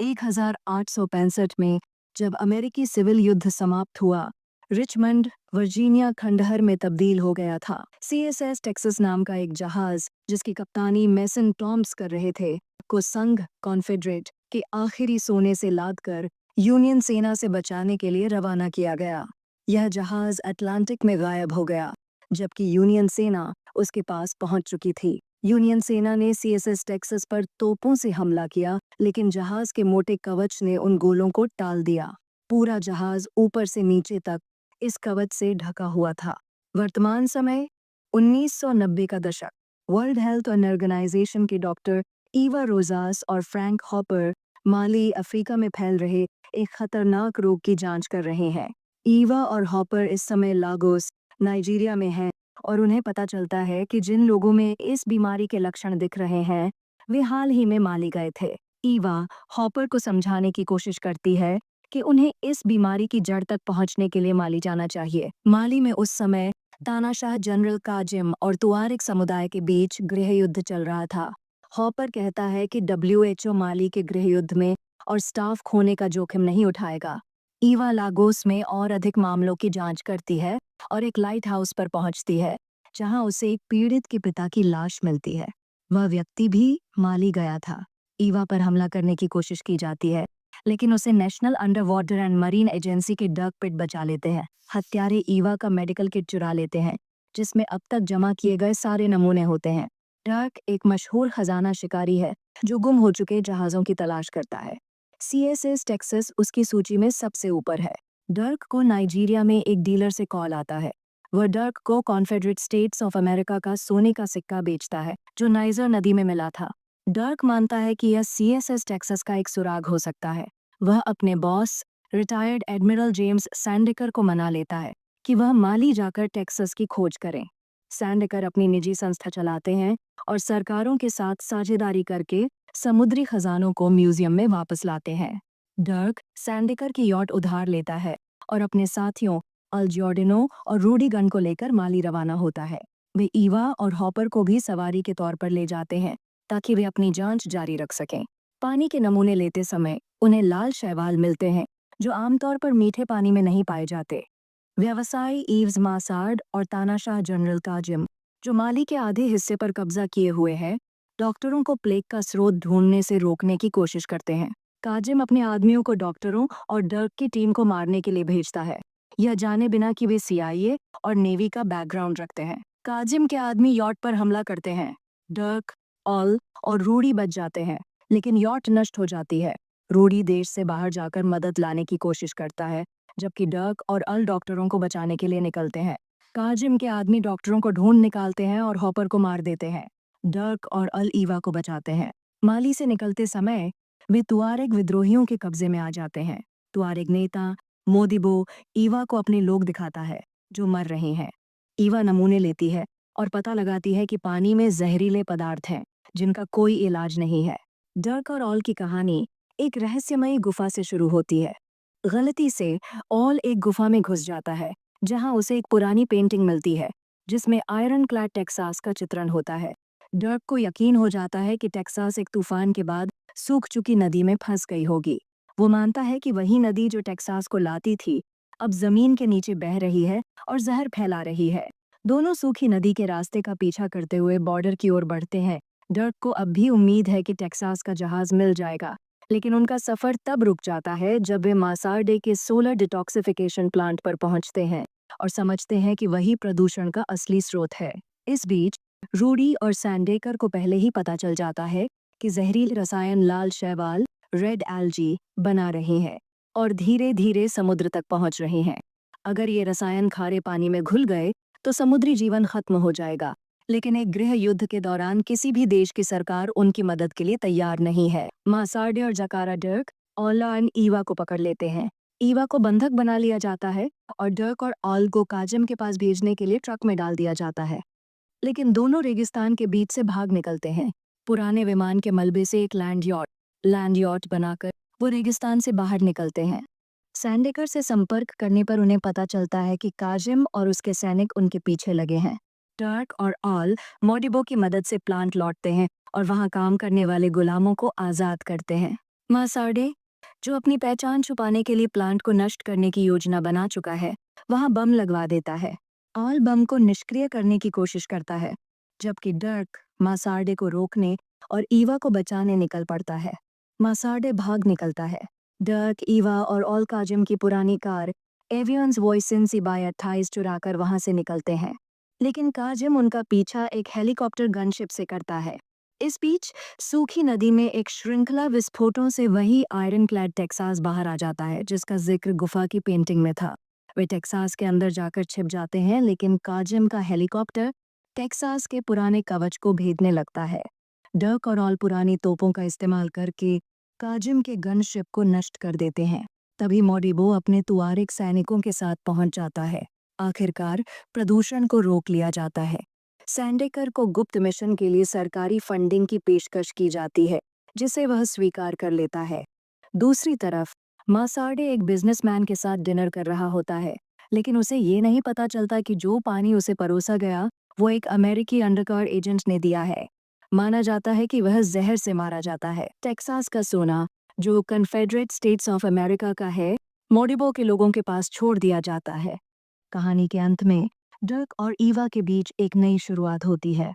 1865 में जब अमेरिकी सिविल युद्ध समाप्त हुआ, रिचमंड वर्जीनिया खंडहर में तब्दील हो गया था। सीएसएस टेक्सास नाम का एक जहाज जिसकी कप्तानी मेसन टॉम्स कर रहे थे को संघ कॉन्फेडरेट के आखिरी सोने से लादकर यूनियन सेना से बचाने के लिए रवाना किया गया। यह जहाज अटलांटिक में गायब हो गया, जबकि यूनियन सेना उसके पास पहुंच चुकी थी। यूनियन सेना ने सीएसएस टेक्सास पर तोपों से हमला किया, लेकिन जहाज के मोटे कवच ने उन गोलों को टाल दिया। पूरा जहाज ऊपर से नीचे तक इस कवच से ढका हुआ था। वर्तमान समय 1990 का दशक। वर्ल्ड हेल्थ ऑर्गेनाइजेशन के डॉक्टर ईवा रोजास और फ्रैंक हॉपर माली, अफ्रीका में फैल रहे एक खतरनाक रोग की जांच कर रहे हैं। ईवा और हॉपर इस समय लागोस, नाइजीरिया में हैं और उन्हें पता चलता है कि जिन लोगों में इस बीमारी के लक्षण दिख रहे हैं वे हाल ही में माली गए थे। ईवा हॉपर को समझाने की कोशिश करती है कि उन्हें इस बीमारी की जड़ तक पहुंचने के लिए माली जाना चाहिए। माली में उस समय तानाशाह जनरल काजिम और तुआरेग समुदाय के बीच गृह युद्ध चल रहा था। हॉपर कहता है कि डब्ल्यूएचओ माली के गृह युद्ध में और स्टाफ खोने का जोखिम नहीं उठाएगा। ईवा लागोस में और अधिक मामलों की जांच करती है और एक लाइट हाउस पर पहुंचती है, जहां उसे एक पीड़ित के पिता की लाश मिलती है। वह व्यक्ति भी माली गया था। ईवा पर हमला करने की कोशिश की जाती है, लेकिन उसे national under water and marine agency के डग पिट बचा लेते हैं। हत्यारे ईवा का मेडिकल किट चुरा लेते हैं, जिसमें अब तक जमा किए गए सारे नमूने होते हैं। डर्क एक मशहूर खजाना शिकारी है जो गुम हो चुके जहाजों की तलाश करता है। सीएसएस टेक्सास उसकी सूची में सबसे ऊपर है। डर्क को नाइजीरिया में एक डीलर से कॉल आता है। वह डर्क को कॉन्फेडरेट स्टेट्स ऑफ अमेरिका का सोने का सिक्का बेचता है जो नाइजर नदी में मिला था। डर्क मानता है कि यह सीएसएस टेक्सास का एक सुराग हो सकता है। वह अपने बॉस रिटायर्ड एडमिरल जेम्स सैंडेकर को मना लेता है कि वह माली जाकर टेक्सास की खोज करें। सैंडेकर अपनी निजी संस्था चलाते हैं और सरकारों के साथ साझेदारी करके समुद्री खजानों को म्यूजियम में वापस लाते हैं। डर्क सैंडेकर की यॉट उधार लेता है और अपने साथियों अल जॉर्डिनो और रूडी गन को लेकर माली रवाना होता है। वे ईवा और हॉपर को भी सवारी के तौर पर ले जाते हैं ताकि वे अपनी जांच जारी रख सकें। पानी के नमूने लेते समय उन्हें लाल शैवाल मिलते हैं जो आमतौर पर मीठे पानी में नहीं पाए जाते। व्यवसायी ईव्स मासार्ड और तानाशाह जनरल काजिम, जो माली के आधे हिस्से पर कब्जा किए हुए हैं, डॉक्टरों को प्लेग का स्रोत ढूंढने से रोकने की कोशिश करते हैं। काजिम अपने आदमियों को डॉक्टरों और डर्क की टीम को मारने के लिए भेजता है, यह जाने बिना कि वे सीआईए और नेवी का बैकग्राउंड रखते हैं। काजिम के आदमी यॉट पर हमला करते हैं। डर्क, ऑल और रूडी बच जाते हैं, लेकिन यॉट नष्ट हो जाती है। रूडी देश से बाहर जाकर मदद लाने की कोशिश करता है, जबकि डर्क और अल डॉक्टरों को बचाने के लिए निकलते हैं। काजिम के आदमी डॉक्टरों को ढूंढ निकालते हैं और हॉपर को मार देते हैं। डर्क और अल ईवा को बचाते हैं। माली से निकलते समय वे तुआरेग विद्रोहियों के कब्जे में आ जाते हैं। तुआरेग नेता मोदिबो ईवा को अपने लोग दिखाता है जो मर रहे हैं। ईवा नमूने लेती है और पता लगाती है कि पानी में जहरीले पदार्थ हैं जिनका कोई इलाज नहीं है। डर्क और ऑल की कहानी एक रहस्यमयी गुफा से शुरू होती है। गलती से ऑल एक गुफा में घुस जाता है जहां उसे एक पुरानी पेंटिंग मिलती है जिसमें आयरन क्लैड टेक्सास का चित्रण होता है। डर्क को यकीन हो जाता है कि टेक्सास एक तूफान के बाद सूख चुकी नदी में फंस गई होगी। वो मानता है कि वही नदी जो टेक्सास को लाती थी अब जमीन के नीचे बह रही है और जहर फैला रही है। दोनों सूखी नदी के रास्ते का पीछा करते हुए बॉर्डर की ओर बढ़ते हैं। डर्क को अब भी उम्मीद है कि टेक्सास का जहाज मिल जाएगा, लेकिन उनका सफर तब रुक जाता है जब वे मासार्डे के सोलर डिटॉक्सिफिकेशन प्लांट पर पहुंचते हैं और समझते हैं कि वही प्रदूषण का असली स्रोत है। इस बीच रूडी और सैंडेकर को पहले ही पता चल जाता है कि जहरीले रसायन लाल शैवाल रेड एल्जी बना रहे हैं और धीरे धीरे समुद्र तक पहुंच रहे हैं। अगर ये रसायन खारे पानी में घुल गए तो समुद्री जीवन खत्म हो जाएगा, लेकिन एक गृह युद्ध के दौरान किसी भी देश की सरकार उनकी मदद के लिए तैयार नहीं है। मासार्डे और जकारा डर्क, ऑला और ईवा को पकड़ लेते हैं। ईवा को बंधक बना लिया जाता है और डर्क और ऑल को काजिम के पास भेजने के लिए ट्रक में डाल दिया जाता है, लेकिन दोनों रेगिस्तान के बीच से भाग निकलते हैं। पुराने विमान के मलबे से एक लैंड यॉट बनाकर वो रेगिस्तान से बाहर निकलते हैं। सैंडेकर से संपर्क करने पर उन्हें पता चलता है कि काजिम और उसके सैनिक उनके पीछे लगे हैं। डर्क और ऑल मोडिबो की मदद से प्लांट लौटते हैं और वहां काम करने वाले गुलामों को आजाद करते हैं। मासार्डे, जो अपनी पहचान छुपाने के लिए प्लांट को नष्ट करने की योजना बना चुका है, वहां बम लगवा देता है। ऑल बम को निष्क्रिय करने की कोशिश करता है, जबकि डर्क मासार्डे को रोकने और ईवा को बचाने निकल पड़ता है। मासार्डे भाग निकलता है। डर्क, ईवा और ऑल काजिम की पुरानी कार एवियंस वॉइसिन सिबाई 28 चुराकर वहां से निकलते हैं, लेकिन काजिम उनका पीछा एक हेलीकॉप्टर गनशिप से करता है। इस बीच सूखी नदी में एक श्रृंखला विस्फोटों से वही आयरन क्लैड टेक्सास बाहर आ जाता है जिसका जिक्र गुफा की पेंटिंग में था। वे टेक्सास के अंदर जाकर छिप जाते हैं, लेकिन काजिम का हेलीकॉप्टर टेक्सास के पुराने कवच को भेदने लगता है। डर्क और ऑल पुरानी तोपों का इस्तेमाल करके काजिम के गनशिप को नष्ट कर देते हैं। तभी मोडिबो अपने तुआरिक सैनिकों के साथ पहुंच जाता है। आखिरकार प्रदूषण को रोक लिया जाता है। सैंडेकर को गुप्त मिशन के लिए सरकारी फंडिंग की पेशकश की जाती है, जिसे वह स्वीकार कर लेता है। दूसरी तरफ मासार्डे एक बिजनेसमैन के साथ डिनर कर रहा होता है, लेकिन उसे ये नहीं पता चलता कि जो पानी उसे परोसा गया वो एक अमेरिकी अंडरकवर एजेंट ने दिया है। माना जाता है कि वह जहर से मारा जाता है। टेक्सास का सोना, जो कन्फेडरेट स्टेट्स ऑफ अमेरिका का है, मोडिबो के लोगों के पास छोड़ दिया जाता है। कहानी के अंत में डर्क और ईवा के बीच एक नई शुरुआत होती है।